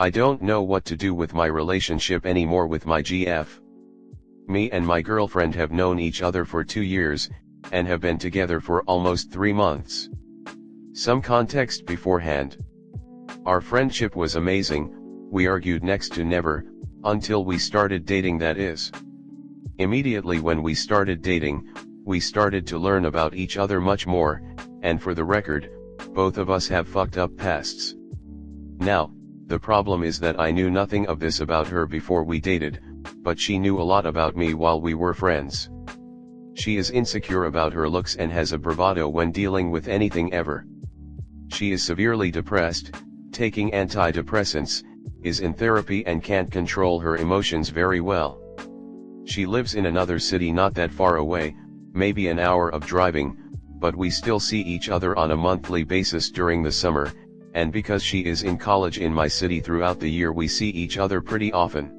I don't know what to do with my relationship anymore with my GF. Me and my girlfriend have known each other for 2 years, and have been together for almost 3 months. Some context beforehand. Our friendship was amazing, we argued next to never, until we started dating, that is. Immediately when we started dating, we started to learn about each other much more, and for the record, both of us have fucked up pasts. Now, the problem is that I knew nothing of this about her before we dated, but she knew a lot about me while we were friends. She is insecure about her looks and has a bravado when dealing with anything ever. She is severely depressed, taking antidepressants, is in therapy and can't control her emotions very well. She lives in another city not that far away, maybe an hour of driving, but we still see each other on a monthly basis during the summer, and because she is in college in my city throughout the year we see each other pretty often.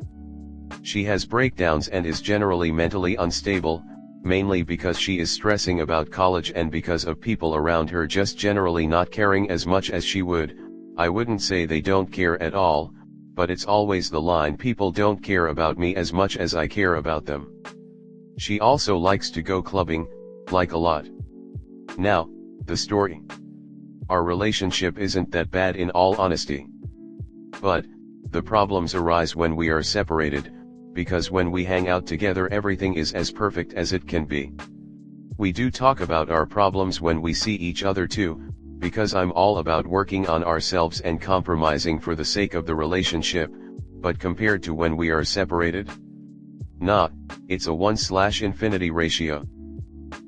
She has breakdowns and is generally mentally unstable, mainly because she is stressing about college and because of people around her just generally not caring as much as she would. I wouldn't say they don't care at all, but it's always the line, people don't care about me as much as I care about them. She also likes to go clubbing, like a lot. Now, the story. Our relationship isn't that bad in all honesty. But, the problems arise when we are separated, because when we hang out together everything is as perfect as it can be. We do talk about our problems when we see each other too, because I'm all about working on ourselves and compromising for the sake of the relationship, but compared to when we are separated? Nah, it's a 1/infinity ratio.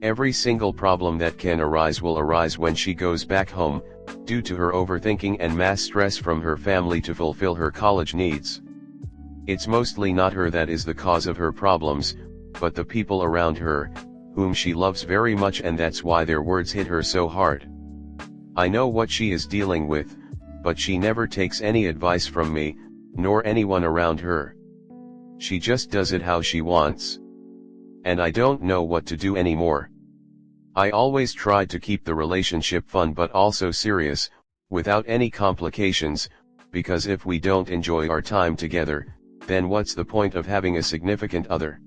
Every single problem that can arise will arise when she goes back home, due to her overthinking and mass stress from her family to fulfill her college needs. It's mostly not her that is the cause of her problems, but the people around her, whom she loves very much, and that's why their words hit her so hard. I know what she is dealing with, but she never takes any advice from me, nor anyone around her. She just does it how she wants. And I don't know what to do anymore. I always tried to keep the relationship fun but also serious, without any complications, because if we don't enjoy our time together, then what's the point of having a significant other?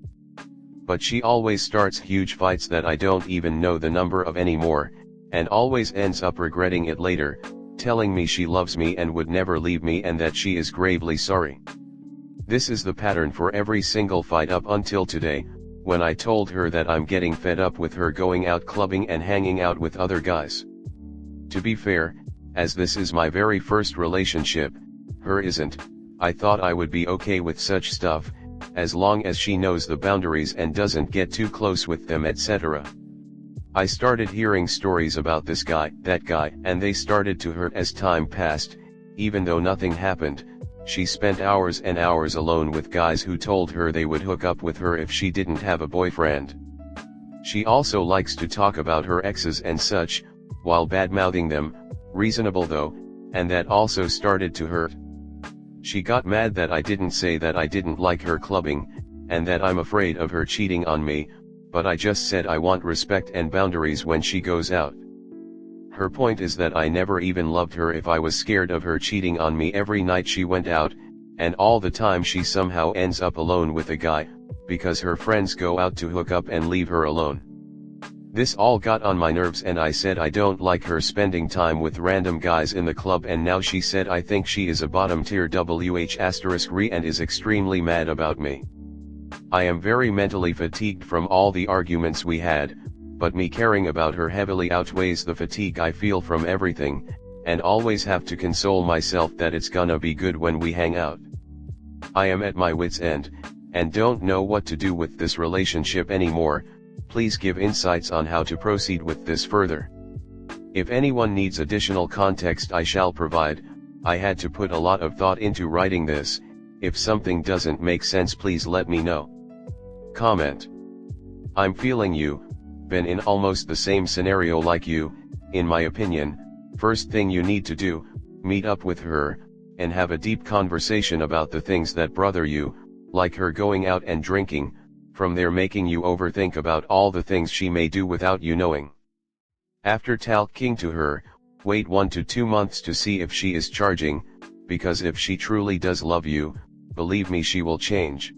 But she always starts huge fights that I don't even know the number of anymore, and always ends up regretting it later, telling me she loves me and would never leave me and that she is gravely sorry. This is the pattern for every single fight up until today, when I told her that I'm getting fed up with her going out clubbing and hanging out with other guys. To be fair, as this is my very first relationship, her isn't, I thought I would be okay with such stuff, as long as she knows the boundaries and doesn't get too close with them, etc. I started hearing stories about this guy, that guy, and they started to hurt as time passed. Even though nothing happened, she spent hours and hours alone with guys who told her they would hook up with her if she didn't have a boyfriend. She also likes to talk about her exes and such, while bad-mouthing them, reasonable though, and that also started to hurt. She got mad that I didn't say that I didn't like her clubbing, and that I'm afraid of her cheating on me, but I just said I want respect and boundaries when she goes out. Her point is that I never even loved her if I was scared of her cheating on me every night she went out, and all the time she somehow ends up alone with a guy, because her friends go out to hook up and leave her alone. This all got on my nerves and I said I don't like her spending time with random guys in the club, and now she said I think she is a bottom tier WH*re and is extremely mad about me. I am very mentally fatigued from all the arguments we had, but me caring about her heavily outweighs the fatigue I feel from everything, and always have to console myself that it's gonna be good when we hang out. I am at my wit's end, and don't know what to do with this relationship anymore. Please give insights on how to proceed with this further. If anyone needs additional context I shall provide. I had to put a lot of thought into writing this. If something doesn't make sense please let me know. Comment. I'm feeling you, been in almost the same scenario like you. In my opinion, first thing you need to do, meet up with her, and have a deep conversation about the things that bother you, like her going out and drinking, from there making you overthink about all the things she may do without you knowing. After talking to her, wait 1 to 2 months to see if she is charging, because if she truly does love you, believe me, she will change.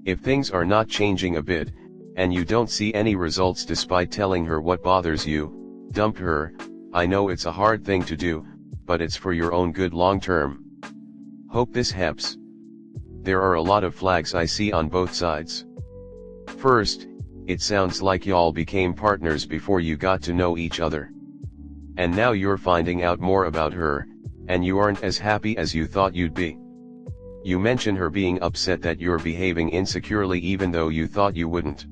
If things are not changing a bit, and you don't see any results despite telling her what bothers you, dump her. I know it's a hard thing to do, but it's for your own good long term. Hope this helps. There are a lot of flags I see on both sides. First, it sounds like y'all became partners before you got to know each other. And now you're finding out more about her, and you aren't as happy as you thought you'd be. You mention her being upset that you're behaving insecurely even though you thought you wouldn't.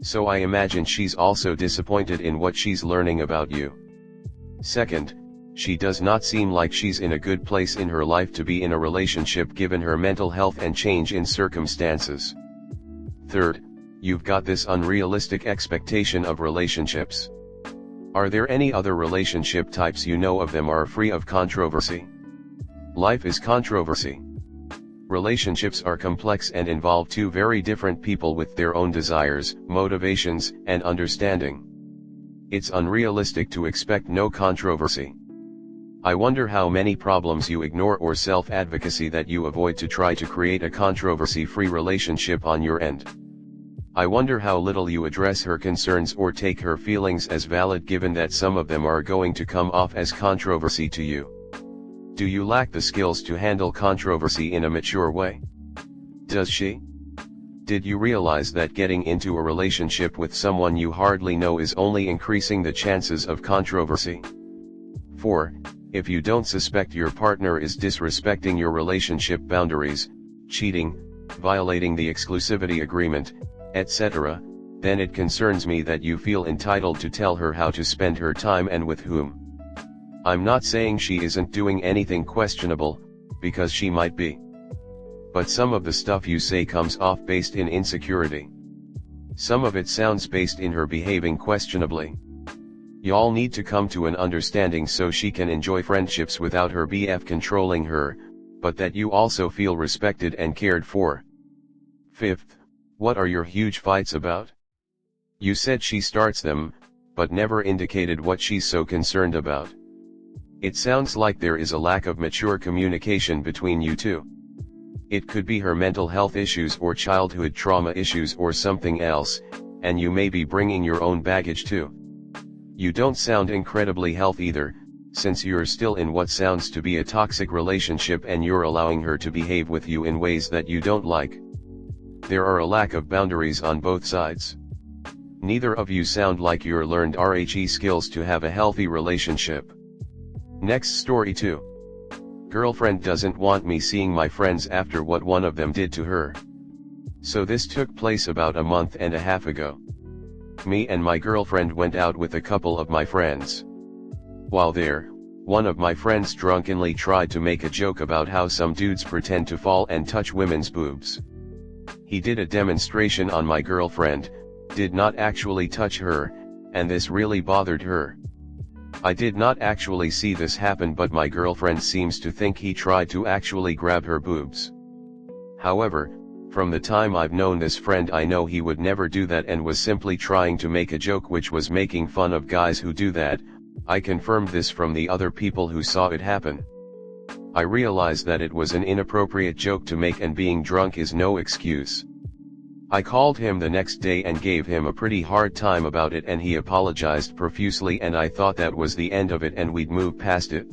So I imagine she's also disappointed in what she's learning about you. Second, she does not seem like she's in a good place in her life to be in a relationship given her mental health and change in circumstances. Third, you've got this unrealistic expectation of relationships. Are there any other relationship types you know of them are free of controversy? Life is controversy. Relationships are complex and involve two very different people with their own desires, motivations, and understanding. It's unrealistic to expect no controversy. I wonder how many problems you ignore or self-advocacy that you avoid to try to create a controversy-free relationship on your end. I wonder how little you address her concerns or take her feelings as valid given that some of them are going to come off as controversy to you. Do you lack the skills to handle controversy in a mature way? Does she? Did you realize that getting into a relationship with someone you hardly know is only increasing the chances of controversy? 4. If you don't suspect your partner is disrespecting your relationship boundaries, cheating, violating the exclusivity agreement, etc., then it concerns me that you feel entitled to tell her how to spend her time and with whom. I'm not saying she isn't doing anything questionable, because she might be. But some of the stuff you say comes off based in insecurity. Some of it sounds based in her behaving questionably. Y'all need to come to an understanding so she can enjoy friendships without her BF controlling her, but that you also feel respected and cared for. 5th, what are your huge fights about? You said she starts them, but never indicated what she's so concerned about. It sounds like there is a lack of mature communication between you two. It could be her mental health issues or childhood trauma issues or something else, and you may be bringing your own baggage too. You don't sound incredibly healthy either, since you're still in what sounds to be a toxic relationship and you're allowing her to behave with you in ways that you don't like. There are a lack of boundaries on both sides. Neither of you sound like you're learned RHE skills to have a healthy relationship. Next story 2. Girlfriend doesn't want me seeing my friends after what one of them did to her. So this took place about a month and a half ago. Me and my girlfriend went out with a couple of my friends. While there, one of my friends drunkenly tried to make a joke about how some dudes pretend to fall and touch women's boobs. He did a demonstration on my girlfriend, did not actually touch her, and this really bothered her. I did not actually see this happen, but my girlfriend seems to think he tried to actually grab her boobs. However, from the time I've known this friend, I know he would never do that and was simply trying to make a joke which was making fun of guys who do that. I confirmed this from the other people who saw it happen. I realized that it was an inappropriate joke to make and being drunk is no excuse. I called him the next day and gave him a pretty hard time about it, and he apologized profusely, and I thought that was the end of it and we'd move past it.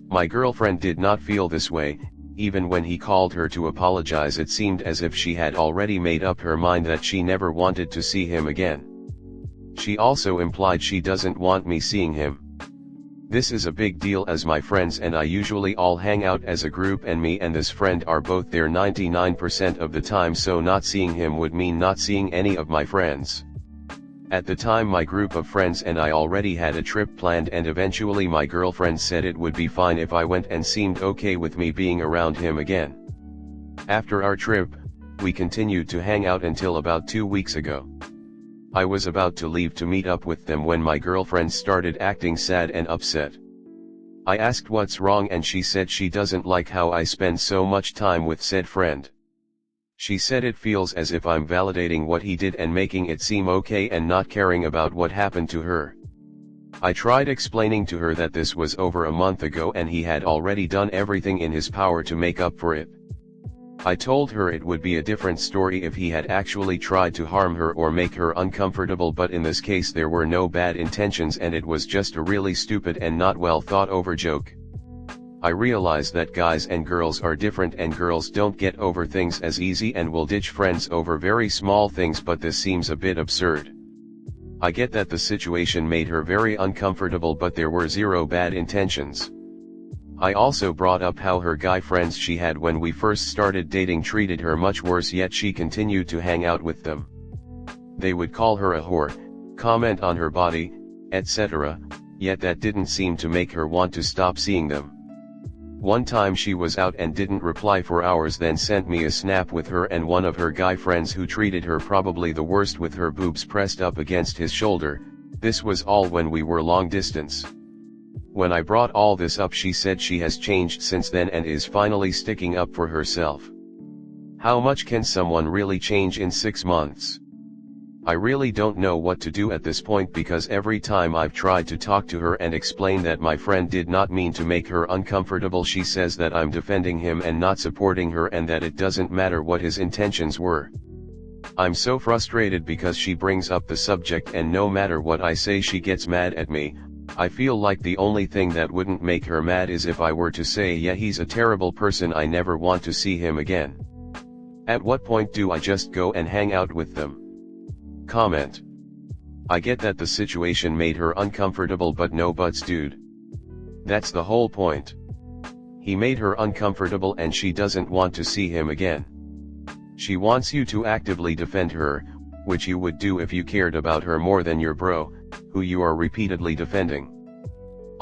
My girlfriend did not feel this way. Even when he called her to apologize, it seemed as if she had already made up her mind that she never wanted to see him again. She also implied she doesn't want me seeing him. This is a big deal as my friends and I usually all hang out as a group, and me and this friend are both there 99% of the time, so not seeing him would mean not seeing any of my friends. At the time my group of friends and I already had a trip planned, and eventually my girlfriend said it would be fine if I went and seemed okay with me being around him again. After our trip, we continued to hang out until about 2 weeks ago. I was about to leave to meet up with them when my girlfriend started acting sad and upset. I asked what's wrong, and she said she doesn't like how I spend so much time with said friend. She said it feels as if I'm validating what he did and making it seem okay and not caring about what happened to her. I tried explaining to her that this was over a month ago and he had already done everything in his power to make up for it. I told her it would be a different story if he had actually tried to harm her or make her uncomfortable, but in this case there were no bad intentions and it was just a really stupid and not well thought over joke. I realize that guys and girls are different and girls don't get over things as easy and will ditch friends over very small things, but this seems a bit absurd. I get that the situation made her very uncomfortable, but there were zero bad intentions. I also brought up how her guy friends she had when we first started dating treated her much worse, yet she continued to hang out with them. They would call her a whore, comment on her body, etc., yet that didn't seem to make her want to stop seeing them. One time she was out and didn't reply for hours, then sent me a snap with her and one of her guy friends who treated her probably the worst with her boobs pressed up against his shoulder. This was all when we were long distance. When I brought all this up, she said she has changed since then and is finally sticking up for herself. How much can someone really change in 6 months? I really don't know what to do at this point, because every time I've tried to talk to her and explain that my friend did not mean to make her uncomfortable, she says that I'm defending him and not supporting her and that it doesn't matter what his intentions were. I'm so frustrated because she brings up the subject and no matter what I say she gets mad at me. I feel like the only thing that wouldn't make her mad is if I were to say, yeah, he's a terrible person, I never want to see him again. At what point do I just go and hang out with them? Comment. I get that the situation made her uncomfortable, but no buts, dude. That's the whole point. He made her uncomfortable and she doesn't want to see him again. She wants you to actively defend her, which you would do if you cared about her more than your bro, who you are repeatedly defending.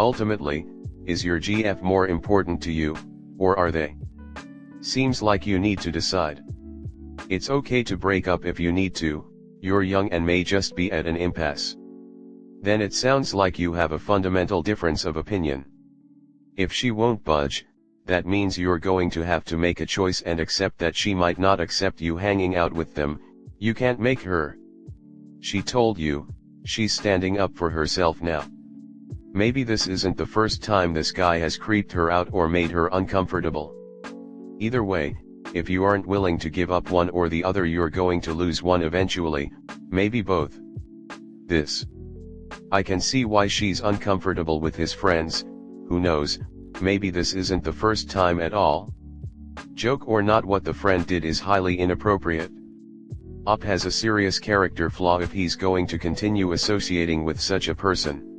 Ultimately, is your GF more important to you, or are they? Seems like you need to decide. It's okay to break up if you need to. You're young and may just be at an impasse. Then it sounds like you have a fundamental difference of opinion. If she won't budge, that means you're going to have to make a choice and accept that she might not accept you hanging out with them. You can't make her. She told you, she's standing up for herself now. Maybe this isn't the first time this guy has creeped her out or made her uncomfortable. Either way, if you aren't willing to give up one or the other, you're going to lose one eventually, maybe both. I can see why she's uncomfortable with his friends. Who knows, maybe this isn't the first time at all. Joke or not, what the friend did is highly inappropriate. Op has a serious character flaw if he's going to continue associating with such a person.